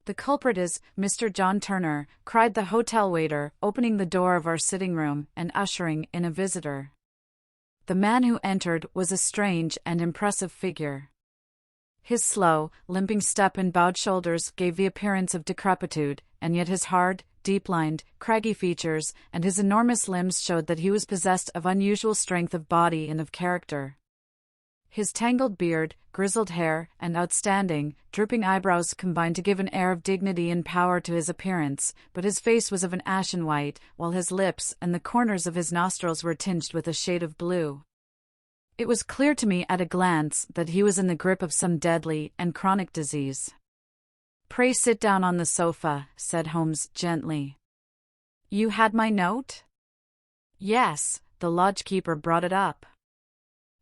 The culprit is Mr. John Turner, cried the hotel waiter, opening the door of our sitting room and ushering in a visitor. The man who entered was a strange and impressive figure. His slow, limping step and bowed shoulders gave the appearance of decrepitude, and yet his hard, deep-lined, craggy features and his enormous limbs showed that he was possessed of unusual strength of body and of character. His tangled beard, grizzled hair, and outstanding, drooping eyebrows combined to give an air of dignity and power to his appearance, but his face was of an ashen white, while his lips and the corners of his nostrils were tinged with a shade of blue. It was clear to me at a glance that he was in the grip of some deadly and chronic disease. "Pray sit down on the sofa," said Holmes gently. "You had my note?" "Yes, the lodge-keeper brought it up.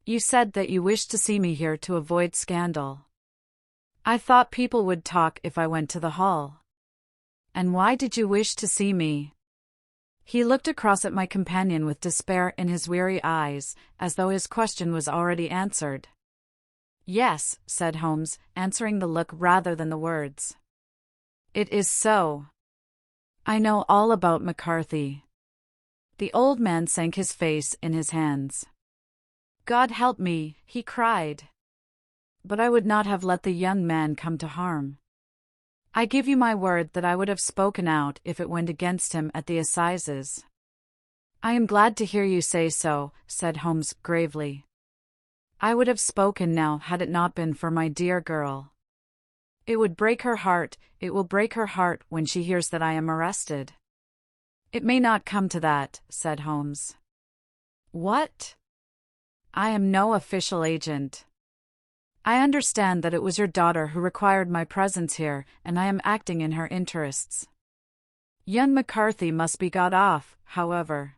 You said that you wished to see me here to avoid scandal. I thought people would talk if I went to the hall." "And why did you wish to see me?" He looked across at my companion with despair in his weary eyes, as though his question was already answered. "Yes," said Holmes, answering the look rather than the words. "It is so. I know all about McCarthy." The old man sank his face in his hands. "God help me," he cried. "But I would not have let the young man come to harm. I give you my word that I would have spoken out if it went against him at the assizes." "I am glad to hear you say so," said Holmes gravely. "I would have spoken now had it not been for my dear girl. It would break her heart, it will break her heart when she hears that I am arrested." "It may not come to that," said Holmes. "What?" "I am no official agent. I understand that it was your daughter who required my presence here, and I am acting in her interests. Young McCarthy must be got off, however."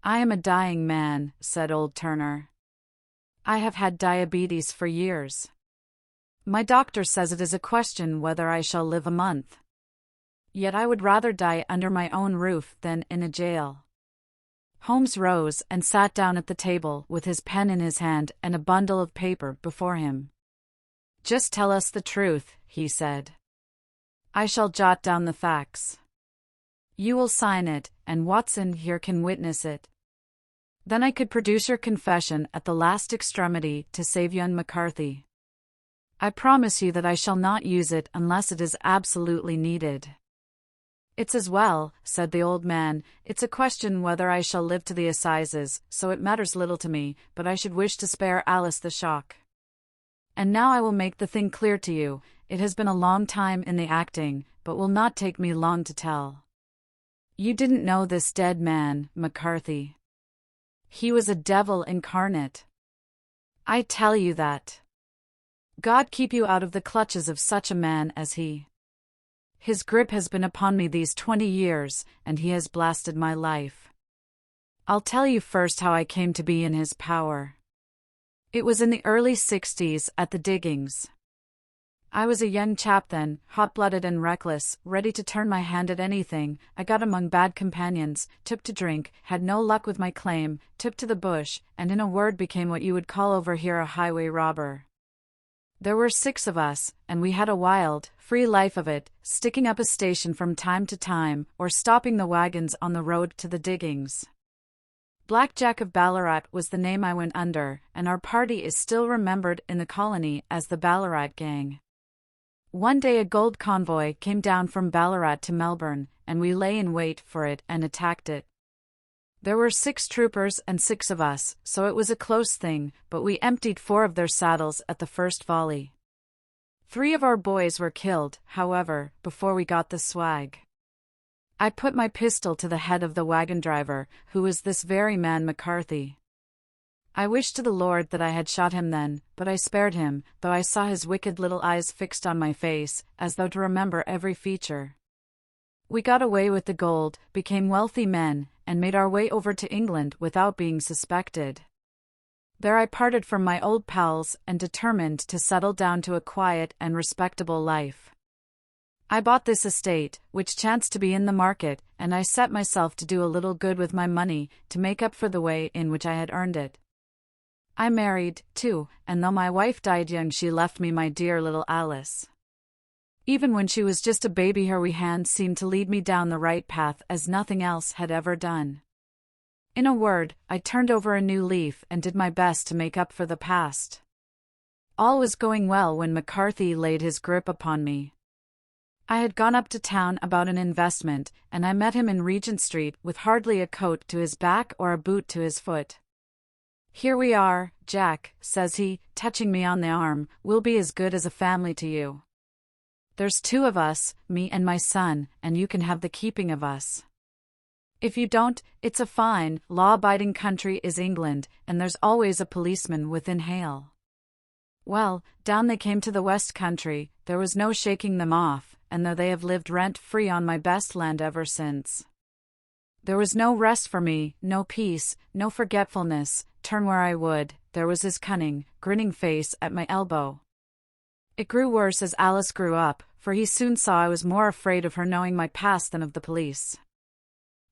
"I am a dying man," said old Turner. "I have had diabetes for years. My doctor says it is a question whether I shall live a month. Yet I would rather die under my own roof than in a jail." Holmes rose and sat down at the table with his pen in his hand and a bundle of paper before him. "Just tell us the truth," he said. "I shall jot down the facts. You will sign it, and Watson here can witness it. Then I could produce your confession at the last extremity to save young McCarthy. I promise you that I shall not use it unless it is absolutely needed." "It's as well," said the old man. "It's a question whether I shall live to the assizes, so it matters little to me, but I should wish to spare Alice the shock. And now I will make the thing clear to you. It has been a long time in the acting, but will not take me long to tell. You didn't know this dead man, McCarthy. He was a devil incarnate. I tell you that. God keep you out of the clutches of such a man as he. His grip has been upon me these 20 years, and he has blasted my life. I'll tell you first how I came to be in his power. It was in the early 60s at the diggings. I was a young chap then, hot-blooded and reckless, ready to turn my hand at anything. I got among bad companions, took to drink, had no luck with my claim, took to the bush, and in a word became what you would call over here a highway robber. There were 6 of us, and we had a wild, free life of it, sticking up a station from time to time, or stopping the wagons on the road to the diggings. Black Jack of Ballarat was the name I went under, and our party is still remembered in the colony as the Ballarat Gang. One day a gold convoy came down from Ballarat to Melbourne, and we lay in wait for it and attacked it. There were 6 troopers and 6 of us, so it was a close thing, but we emptied 4 of their saddles at the first volley. 3 of our boys were killed, however, before we got the swag. I put my pistol to the head of the wagon driver, who was this very man McCarthy. I wished to the Lord that I had shot him then, but I spared him, though I saw his wicked little eyes fixed on my face, as though to remember every feature. We got away with the gold, became wealthy men, and made our way over to England without being suspected. There I parted from my old pals and determined to settle down to a quiet and respectable life. I bought this estate, which chanced to be in the market, and I set myself to do a little good with my money, to make up for the way in which I had earned it. I married, too, and though my wife died young she left me my dear little Alice. Even when she was just a baby her wee hand seemed to lead me down the right path as nothing else had ever done. In a word, I turned over a new leaf and did my best to make up for the past. All was going well when McCarthy laid his grip upon me. I had gone up to town about an investment, and I met him in Regent Street with hardly a coat to his back or a boot to his foot. "Here we are, Jack," says he, touching me on the arm, "we'll be as good as a family to you. There's 2 of us, me and my son, and you can have the keeping of us. If you don't, it's a fine, law-abiding country is England, and there's always a policeman within hail." Well, down they came to the West Country, there was no shaking them off, and though they have lived rent-free on my best land ever since. There was no rest for me, no peace, no forgetfulness, turn where I would, there was his cunning, grinning face at my elbow. It grew worse as Alice grew up, for he soon saw I was more afraid of her knowing my past than of the police.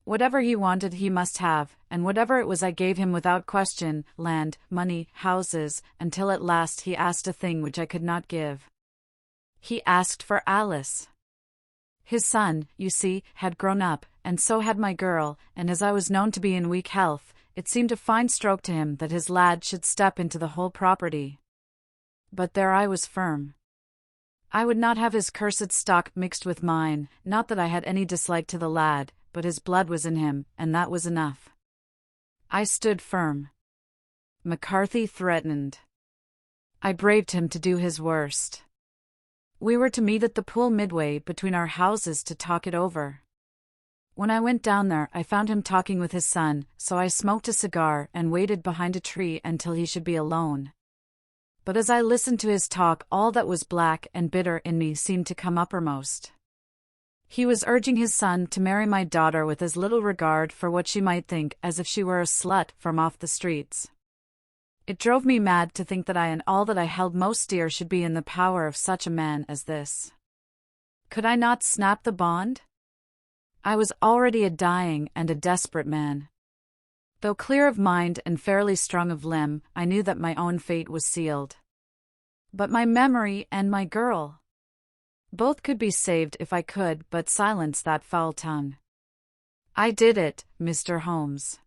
Whatever he wanted he must have, and whatever it was I gave him without question, land, money, houses, until at last he asked a thing which I could not give. He asked for Alice. His son, you see, had grown up, and so had my girl, and as I was known to be in weak health, it seemed a fine stroke to him that his lad should step into the whole property. But there I was firm. I would not have his cursed stock mixed with mine, not that I had any dislike to the lad, but his blood was in him, and that was enough. I stood firm. McCarthy threatened. I braved him to do his worst. We were to meet at the pool midway between our houses to talk it over. When I went down there I found him talking with his son, so I smoked a cigar and waited behind a tree until he should be alone. But as I listened to his talk all that was black and bitter in me seemed to come uppermost. He was urging his son to marry my daughter with as little regard for what she might think as if she were a slut from off the streets. It drove me mad to think that I and all that I held most dear should be in the power of such a man as this. Could I not snap the bond? I was already a dying and a desperate man. Though clear of mind and fairly strong of limb, I knew that my own fate was sealed. But my memory and my girl? Both could be saved if I could but silence that foul tongue. I did it, Mr. Holmes.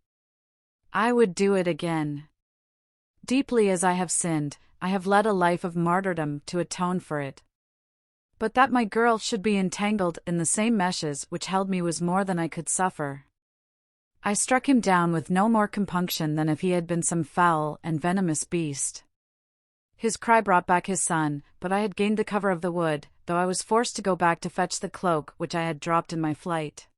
I would do it again. Deeply as I have sinned, I have led a life of martyrdom to atone for it. But that my girl should be entangled in the same meshes which held me was more than I could suffer. I struck him down with no more compunction than if he had been some foul and venomous beast. His cry brought back his son, but I had gained the cover of the wood, though I was forced to go back to fetch the cloak which I had dropped in my flight.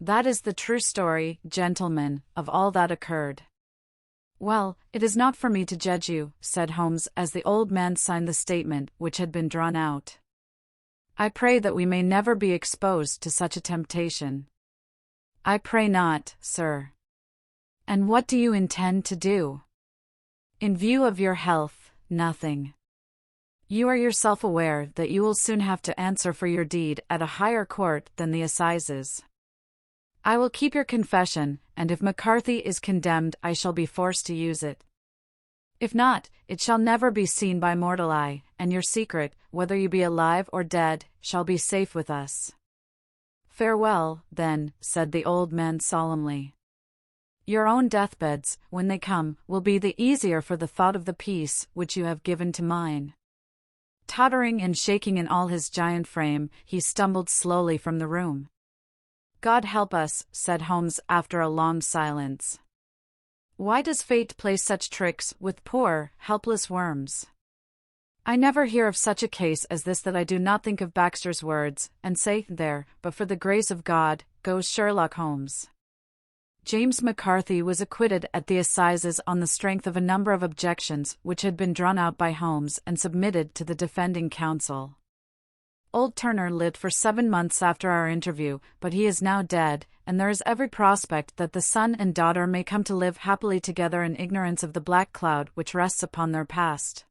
That is the true story, gentlemen, of all that occurred. Well, it is not for me to judge you, said Holmes as the old man signed the statement which had been drawn out. I pray that we may never be exposed to such a temptation. I pray not, sir. And what do you intend to do? In view of your health, nothing. You are yourself aware that you will soon have to answer for your deed at a higher court than the assizes. I will keep your confession, and if McCarthy is condemned I shall be forced to use it. If not, it shall never be seen by mortal eye, and your secret, whether you be alive or dead, shall be safe with us. Farewell, then, said the old man solemnly. Your own deathbeds, when they come, will be the easier for the thought of the peace which you have given to mine. Tottering and shaking in all his giant frame, he stumbled slowly from the room. God help us, said Holmes after a long silence. Why does fate play such tricks with poor, helpless worms? I never hear of such a case as this that I do not think of Baxter's words, and say, there, but for the grace of God, goes Sherlock Holmes. James McCarthy was acquitted at the assizes on the strength of a number of objections which had been drawn out by Holmes and submitted to the defending counsel. Old Turner lived for 7 months after our interview, but he is now dead, and there is every prospect that the son and daughter may come to live happily together in ignorance of the black cloud which rests upon their past.